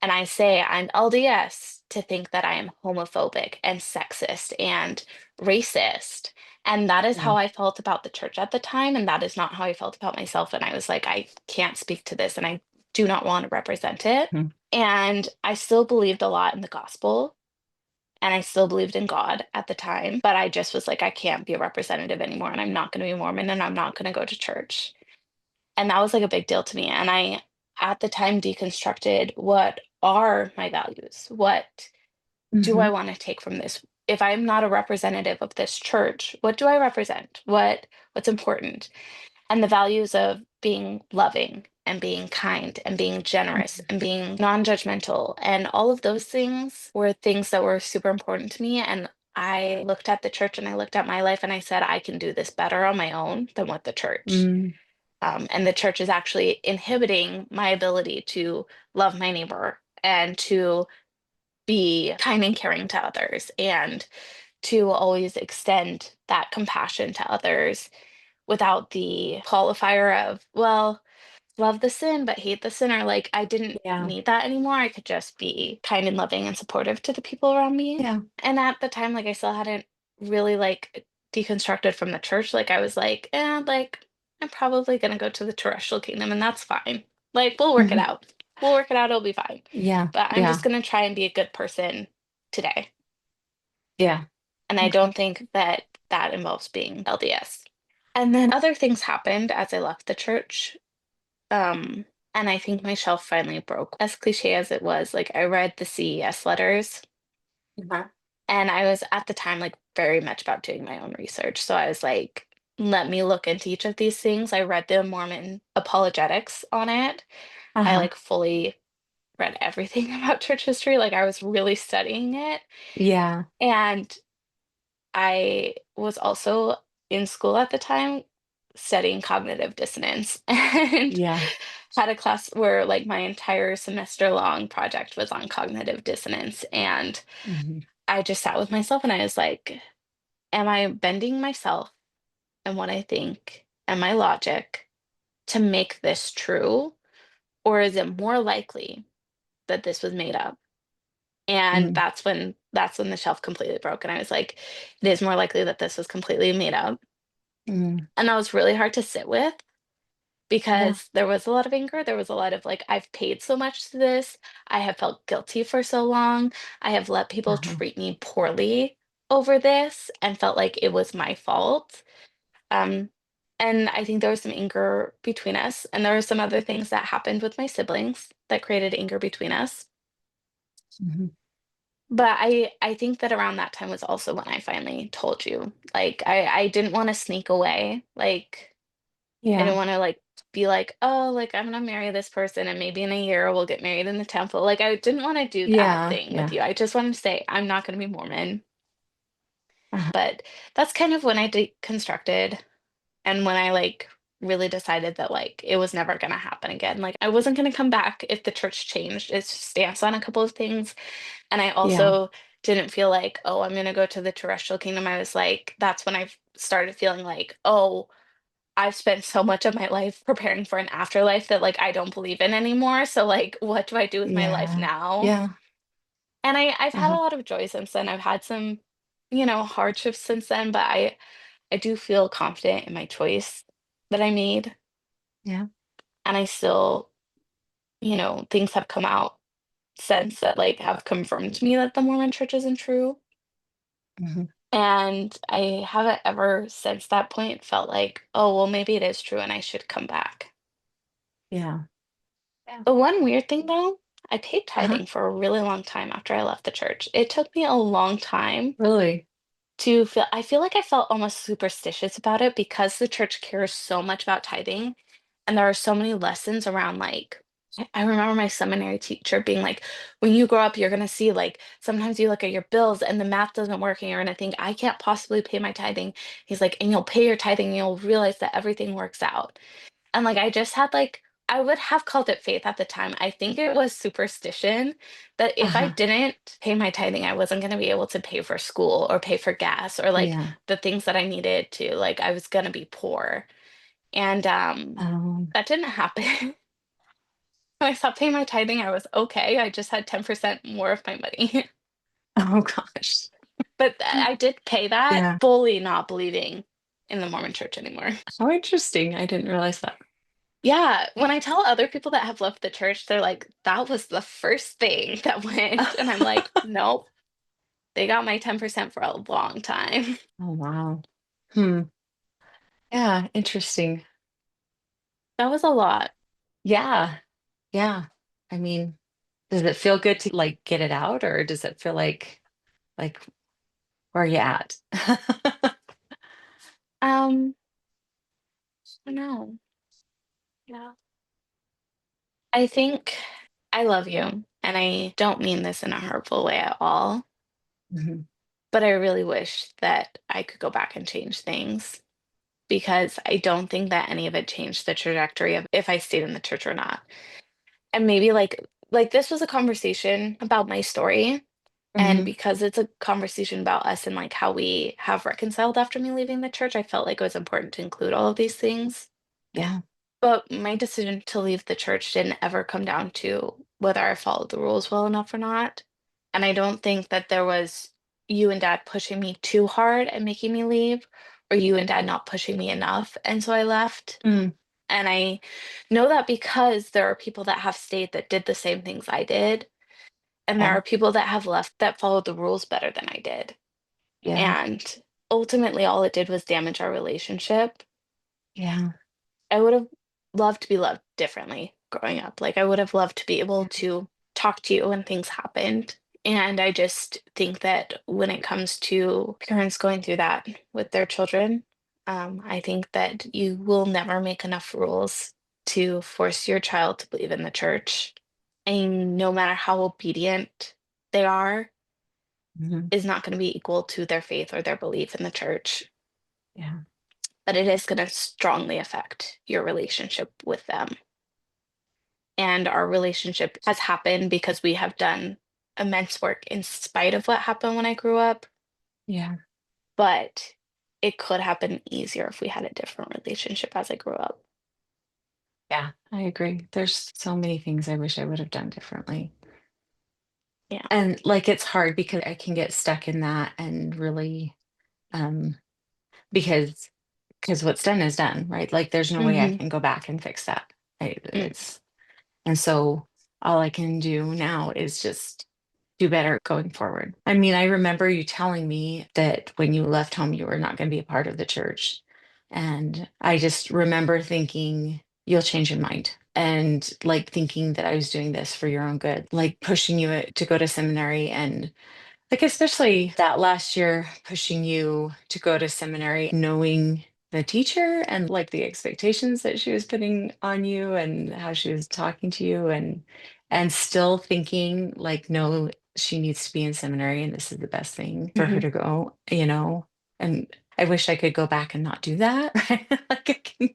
and I say I'm LDS to think that I am homophobic and sexist and racist. And that is Yeah. how I felt about the church at the time. And that is not how I felt about myself. And I was like, I can't speak to this and I do not want to represent it. Mhm. And I still believed a lot in the gospel and I still believed in God at the time. But I just was like, I can't be a representative anymore. And I'm not going to be Mormon and I'm not going to go to church. And that was like a big deal to me. And I, at the time, deconstructed what are my values? What do I Mhm. want to take from this? If I'm not a representative of this church, what do I represent? What's important? And the values of being loving and being kind and being generous Mhm. and being non-judgmental and all of those things were things that were super important to me. And I looked at the church and I looked at my life and I said, I can do this better on my own than with the church. Mm. And the church is actually inhibiting my ability to love my neighbor and to be kind and caring to others and to always extend that compassion to others without the qualifier of, well, love the sin but hate the sinner. Like I didn't Yeah. need that anymore. I could just be kind and loving and supportive to the people around me. Yeah. And at the time, like I still hadn't really like deconstructed from the church. Like I was like, like I'm probably gonna go to the terrestrial kingdom and that's fine. Like we'll work it Mhm. out. We'll work it out, it'll be fine. Yeah. But I'm just Yeah. gonna try and be a good person today. Yeah. And I Okay. don't think that that involves being LDS. And then other things happened as I left the church. Um, and I think my shelf finally broke. As cliche as it was, like I read the CES letters Uh-huh. and I was at the time like very much about doing my own research. So I was like, let me look into each of these things. I read the Mormon apologetics on it. I Uh-huh. like fully read everything about church history. Like I was really studying it. Yeah. And I was also in school at the time studying cognitive dissonance and Yeah. had a class where like my entire semester long project was on cognitive dissonance. And Mhm. I just sat with myself and I was like, am I bending myself and what I think and my logic to make this true? Or is it more likely that this was made up? And Mm. that's when the shelf completely broke. And I was like, it is more likely that this was completely made up. Mm. And that was really hard to sit with Yeah. because there was a lot of anger. There was a lot of like, I've paid so much to this. I have felt guilty for so long. I have let people Uh-huh. treat me poorly over this and felt like it was my fault. Um, and I think there was some anger between us. And there were some other things that happened with my siblings that created anger between us. Mhm. But I think that around that time was also when I finally told you. Like I didn't want to sneak away. Like I didn't Yeah. want to like be like, "Oh, like I'm gonna marry this person and maybe in a year we'll get married in the temple." Like I didn't want to do that Yeah. thing with Yeah. you. I just wanted to say I'm not going to be Mormon. Uh-huh. But that's kind of when I deconstructed and when I like really decided that like it was never going to happen again. Like I wasn't going to come back if the church changed its stance on a couple of things. And I Yeah. also didn't feel like, oh, I'm gonna go to the terrestrial kingdom. I was like, that's when I started feeling like, oh, I've spent so much of my life preparing for an afterlife that like I don't believe in anymore. So like, what do I do with my life Yeah. now? Yeah. And I've had a Uh-huh. lot of joy since then. I've had some, hardships since then, but I do feel confident in my choice that I made. Yeah. And I still, things have come out since that like have confirmed to me that the Mormon church isn't true. Mhm. And I haven't ever since that point felt like, oh, well, maybe it is true and I should come back. Yeah. Yeah. The one weird thing though, I paid Uh-huh. tithing for a really long time after I left the church. It took me a long time Really? I feel like I felt almost superstitious about it because the church cares so much about tithing. And there are so many lessons around like, I remember my seminary teacher being like, when you grow up, you're going to see like, sometimes you look at your bills and the math doesn't work and you're going to think, I can't possibly pay my tithing. He's like, and you'll pay your tithing and you'll realize that everything works out. And like I just had like I would have called it faith at the time. I think it was superstition that if I Uh-huh. didn't pay my tithing, I wasn't going to be able to pay for school or pay for gas or like Yeah. the things that I needed to like I was going to be poor. And Um, that didn't happen. When I stopped paying my tithing, I was okay. I just had 10% more of my money. oh gosh. But I did pay that Yeah. fully not believing in the Mormon church anymore. How interesting. I didn't realize that. Yeah, when I tell other people that have left the church, they're like, that was the first thing that went. And I'm like, nope, they got my 10% for a long time. Oh wow. Hmm. Yeah, interesting. That was a lot. Yeah. Yeah. I mean, does it feel good to like get it out or does it feel like where are you at? I don't know. Yeah. I think I love you, and I don't mean this in a hurtful way at all, Mhm. but I really wish that I could go back and change things because I don't think that any of it changed the trajectory of if I stayed in the church or not. And maybe like this was a conversation about my story. And Mhm. because it's a conversation about us and like how we have reconciled after me leaving the church, I felt like it was important to include all of these things. Yeah. But my decision to leave the church didn't ever come down to whether I followed the rules well enough or not. And I don't think that there was you and dad pushing me too hard and making me leave, or you and dad not pushing me enough. And so I left. Mm. And I know that because there are people that have stayed that did the same things I did. And there Okay. are people that have left that followed the rules better than I did. Yeah. And ultimately, all it did was damage our relationship. Yeah. I would have loved to be loved differently growing up. Like, I would have loved to be able Yeah. to talk to you when things happened. And I just think that when it comes to parents going through that with their children, I think that you will never make enough rules to force your child to believe in the church. And no matter how obedient they are, Mhm. is not going to be equal to their faith or their belief in the church. Yeah. But it is going to strongly affect your relationship with them. And our relationship has happened because we have done immense work in spite of what happened when I grew up, Yeah. but it could happen easier if we had a different relationship as I grew up. Yeah. I agree. There's so many things I wish I would have done differently. Yeah. And like it's hard because I can get stuck in that and really um because what's done is done, right? Like there's no way I Hmm. can go back and fix that. Mm. It's and so all I can do now is just do better going forward. I mean, I remember you telling me that when you left home, you were not going to be a part of the church. And I just remember thinking, you'll change your mind. And like thinking that I was doing this for your own good, like pushing you to go to seminary and like, especially that last year, pushing you to go to seminary, knowing the teacher and like the expectations that she was putting on you and how she was talking to you and still thinking like, no, she needs to be in seminary and this is the best thing for her Hmm. to go, you know. And I wish I could go back and not do that. Right? Like I can,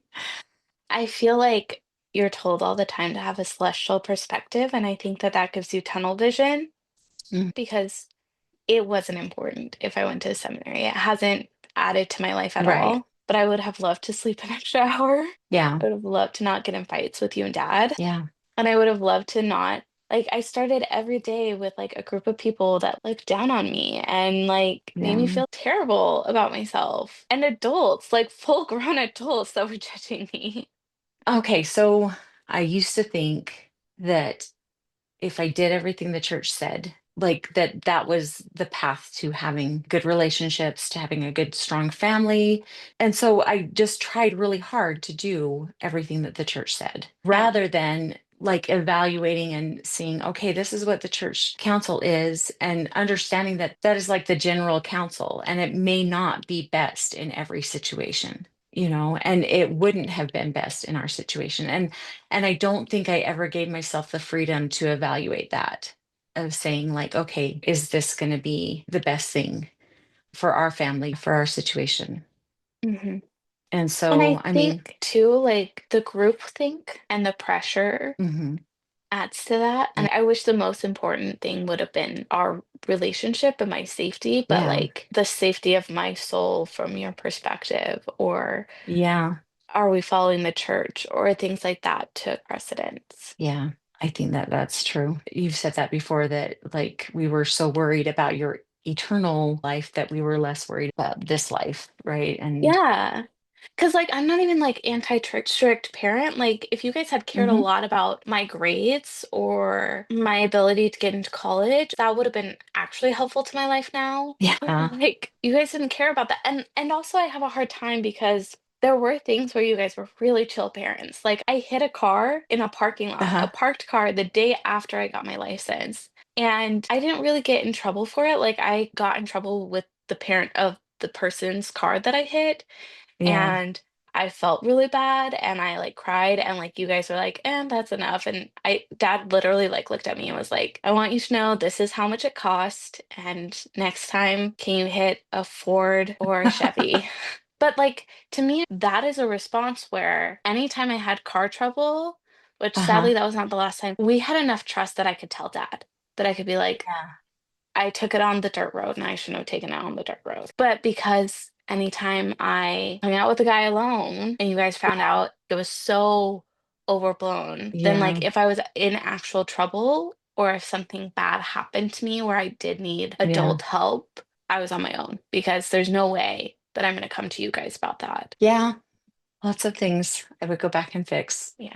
I feel like you're told all the time to have a celestial perspective, and I think that that gives you tunnel vision mm, because it wasn't important if I went to seminary. It hasn't added to my life at right. all, but I would have loved to sleep an extra hour. Yeah. I would have loved to not get in fights with you and dad. Yeah. And I would have loved to not like I started every day with like a group of people that looked down on me and like made me Yeah. feel terrible about myself. And adults, like full grown adults that were judging me. Okay. So I used to think that if I did everything the church said, like that was the path to having good relationships, to having a good, strong family. And so I just tried really hard to do everything that the church said Yeah. rather than like evaluating and seeing, okay, this is what the church council is, and understanding that that is like the general counsel and it may not be best in every situation. And it wouldn't have been best in our situation. And I don't think I ever gave myself the freedom to evaluate that, of saying, like, okay, is this going to be the best thing for our family, for our situation? Hmm. And And so, I I mean, think too, like the group think and the pressure mhm, adds to that. yeah, And I wish the most important thing would have been our relationship and my safety, but yeah, like the safety of my soul from your perspective, or yeah, are we following the church, or things like that took precedence. yeah. I think that that's true. You've said that before, that like we were so worried about your eternal life that we were less worried about this life, right? And Yeah. Because, like, I'm not even like strict parent. Like, if you guys had cared a mhm, lot about my grades or my ability to get into college, that would have been actually helpful to my life now. But yeah, like, you guys didn't care about that. And also I have a hard time because there were things where you guys were really chill parents. Like, I hit a car in a parking lot, a uh-huh, parked car the day after I got my license. And I didn't really get in trouble for it. Like, I got in trouble with the parent of the person's car that I hit, yeah, and I felt really bad and I like cried, and like you guys were like, "And that's enough." And dad literally like looked at me and was like, "I want you to know this is how much it cost, and next time can you hit a Ford or a Chevy?" But like, to me, that is a response where anytime I had car trouble, which uh-huh, sadly that was not the last time, we had enough trust that I could tell dad, that I could be like, yeah, I took it on the dirt road and I shouldn't have taken it on the dirt road. But because anytime I hung out with a guy alone and you guys found out it was so overblown, then yeah, like if I was in actual trouble or if something bad happened to me where I did need yeah, adult help, I was on my own because there's no way that I'm going to come to you guys about that. yeah. Lots of things I would go back and fix. Yeah.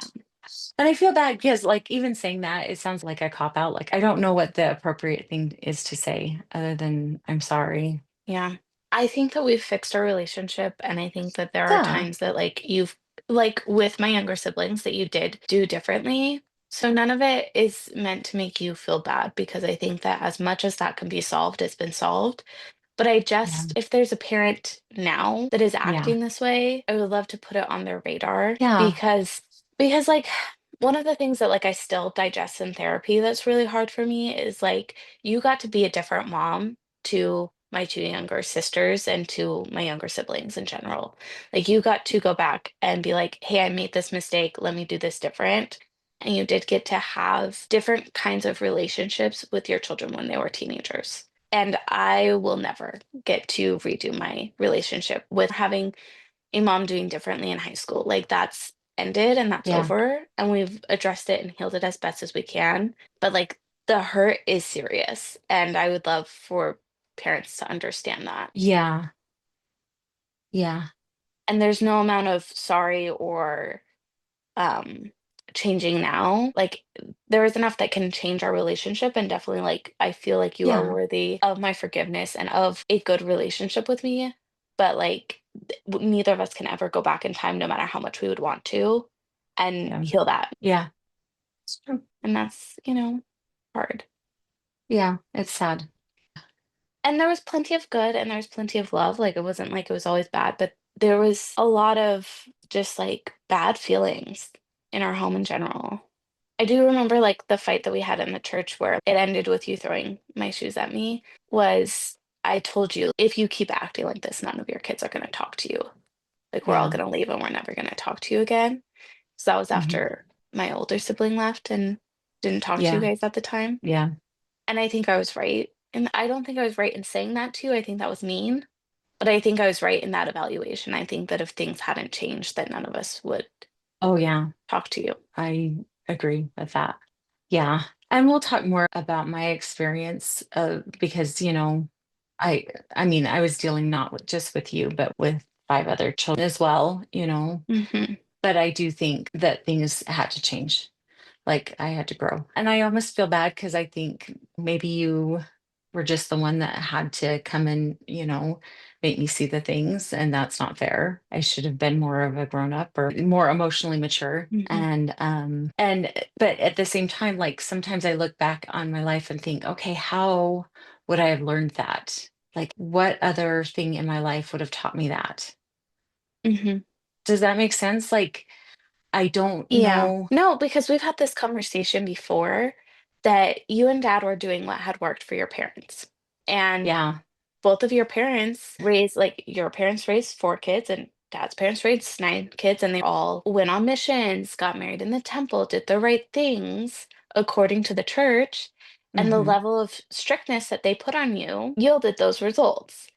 And I feel bad because, like, even saying that, it sounds like a cop out. Like, I don't know what the appropriate thing is to say other than I'm sorry. Yeah. I think that we've fixed our relationship, and I think that there are Yeah. times that like you've like with my younger siblings that you did do differently. So none of it is meant to make you feel bad, because I think that as much as that can be solved, it's been solved. But I Yeah. just, if there's a parent now that is Yeah. acting this way, I would love to put it on their radar, Yeah. because like one of the things that like I still digest in therapy that's really hard for me is like you got to be a different mom to my two younger sisters and to my younger siblings in general. Like you got to go back and be like, "Hey, I made this mistake. Let me do this different." And you did get to have different kinds of relationships with your children when they were teenagers. And I will never get to redo my relationship with having a mom doing differently in high school. Like that's ended and that's Yeah. over. And we've addressed it and healed it as best as we can. But like the hurt is serious. And I would love for parents to understand that. Yeah. Yeah. And there's no amount of sorry or um changing now. Like there is enough that can change our relationship, and definitely like I feel like you are Yeah. worthy of my forgiveness and of a good relationship with me. But like neither of us can ever go back in time no matter how much we would want to and Yeah. heal that. Yeah. It's true. And that's, hard. Yeah. It's sad. And there was plenty of good and there was plenty of love. Like it wasn't like it was always bad, but there was a lot of just like bad feelings in our home in general. I do remember like the fight that we had in the church where it ended with you throwing my shoes at me. Was I told you, if you keep acting like this, none of your kids are going to talk to you. Like we're all Yeah. going to leave and we're never going to talk to you again. So that was Hmm. after my older sibling left and didn't talk to you Yeah. guys at the time. Yeah. And I think I was right. And I don't think I was right in saying that to you. I think that was mean. But I think I was right in that evaluation. I think that if things hadn't changed, that none of us would Oh, yeah. talk to you. I agree with that. Yeah. And we'll talk more about my experience because, I I mean, I was dealing not with just with you, but with five other children as well. Hmm. But I do think that things had to change. Like I had to grow. And I almost feel bad because I think maybe you were just the one that had to come and, make me see the things. And that's not fair. I should have been more of a grown up or more emotionally mature. Hmm. But at the same time, like sometimes I look back on my life and think, okay, how would I have learned that? Like what other thing in my life would have taught me that? Hmm. Does that make sense? Like, I don't Yeah. know. No, because we've had this conversation before that you and dad were doing what had worked for your parents. And Yeah. both of your parents raised, like, your parents raised 4 kids, and dad's parents raised 9 kids, and they all went on missions, got married in the temple, did the right things according to the church. And the Hmm. level of strictness that they put on you yielded those results.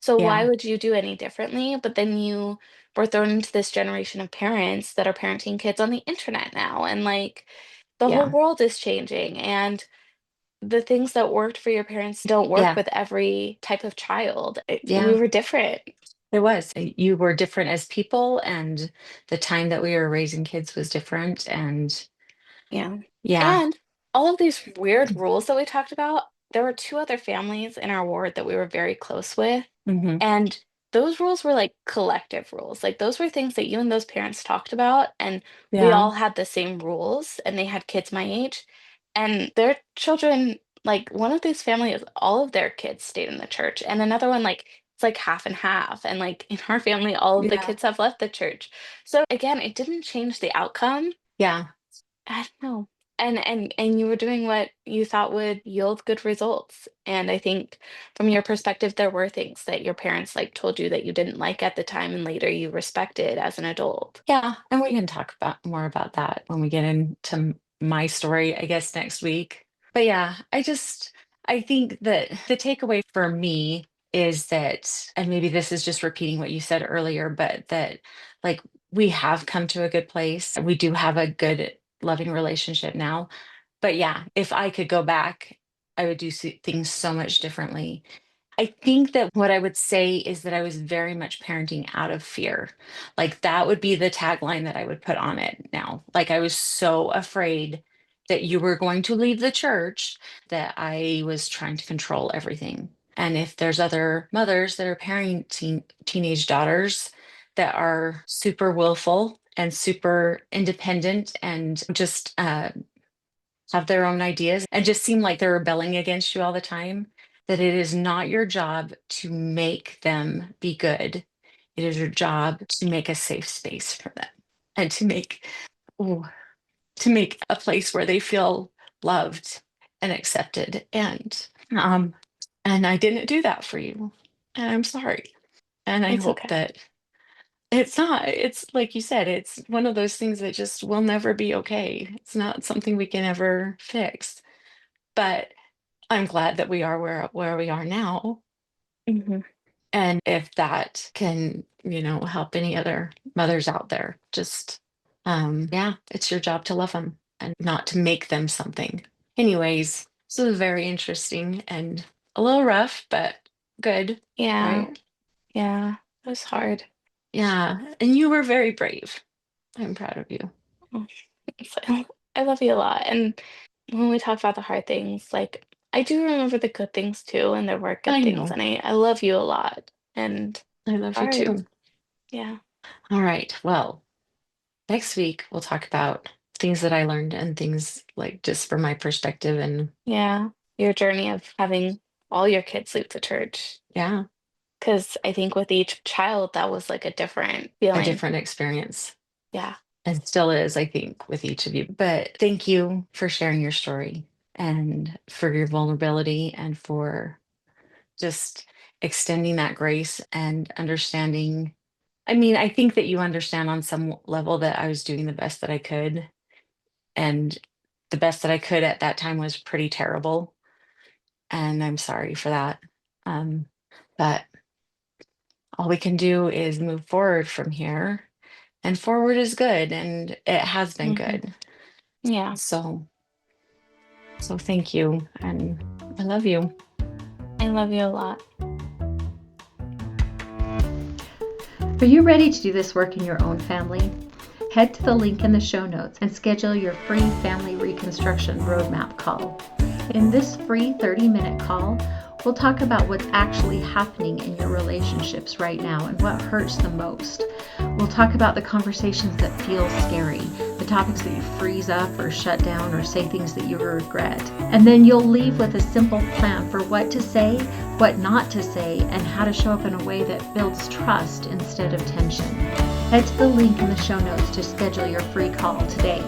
So why Yeah. would you do any differently? But then you were thrown into this generation of parents that are parenting kids on the internet now. And like the whole Yeah. world is changing. And the things that worked for your parents don't work Yeah. with every type of child. We Yeah. were different. It was. You were different as people, and the time that we were raising kids was different. And Yeah. yeah. And all of these weird rules that we talked about, there were 2 other families in our ward that we were very close with. Hmm. And those rules were like collective rules. Like those were things that you and those parents talked about. And we Yeah. all had the same rules and they had kids my age. And their children, like one of these families, all of their kids stayed in the church. And another one, like, it's like half and half. And like in our family, all of the Yeah. kids have left the church. So again, it didn't change the outcome. Yeah. I don't know. And you were doing what you thought would yield good results. And I think from your perspective, there were things that your parents like told you that you didn't like at the time and later you respected as an adult. Yeah. And we can talk about more about that when we get into my story, I guess, next week. But yeah, I think that the takeaway for me is that, and maybe this is just repeating what you said earlier, but that like we have come to a good place. We do have a good, loving relationship now. But yeah, if I could go back, I would do things so much differently. I think that what I would say is that I was very much parenting out of fear. Like that would be the tagline that I would put on it now. Like I was so afraid that you were going to leave the church that I was trying to control everything. And if there's other mothers that are parenting teenage daughters that are super willful and super independent and just have their own ideas and just seem like they're rebelling against you all the time, that it is not your job to make them be good. It is your job to make a safe space for them and ooh, to make a place where they feel loved and accepted. And I didn't do that for you. And I'm sorry. And I It's hope okay. that it's like you said, it's one of those things that just will never be okay. It's not something we can ever fix. But I'm glad that we are where we are now. Hmm. And if that can, help any other mothers out there, just yeah, it's your job to love them and not to make them something. Anyways, this was very interesting and a little rough, but good, Yeah. right? Yeah. It was hard. Yeah, and you were very brave. I'm proud of you. Oh, I love you a lot. And when we talk about the hard things, like I do remember the good things too, and there were good I things. know. And I love you a lot. And I love you hard. too. Yeah. All right. Well, next week, we'll talk about things that I learned and things like just from my perspective. And Yeah. Your journey of having all your kids leave the church. yeah, Because I think with each child, that was like a different a feeling. different experience Yeah. and still is, I think, with each of you. But thank you for sharing your story and for your vulnerability and for just extending that grace and understanding. I mean, I think that you understand on some level that I was doing the best that I could. And the best that I could at that time was pretty terrible. And I'm sorry for that. Um, but all we can do is move forward from here, and forward is good, and it has been Hmm. good. Yeah. So thank you, and I love you. I love you a lot. Are you ready to do this work in your own family? Head to the link in the show notes and schedule your free family reconstruction roadmap call. In this free 30-minute call, we'll talk about what's actually happening in your relationships right now and what hurts the most. We'll talk about the conversations that feel scary, the topics that you freeze up or shut down or say things that you regret. And then you'll leave with a simple plan for what to say, what not to say, and how to show up in a way that builds trust instead of tension. Head to the link in the show notes to schedule your free call today.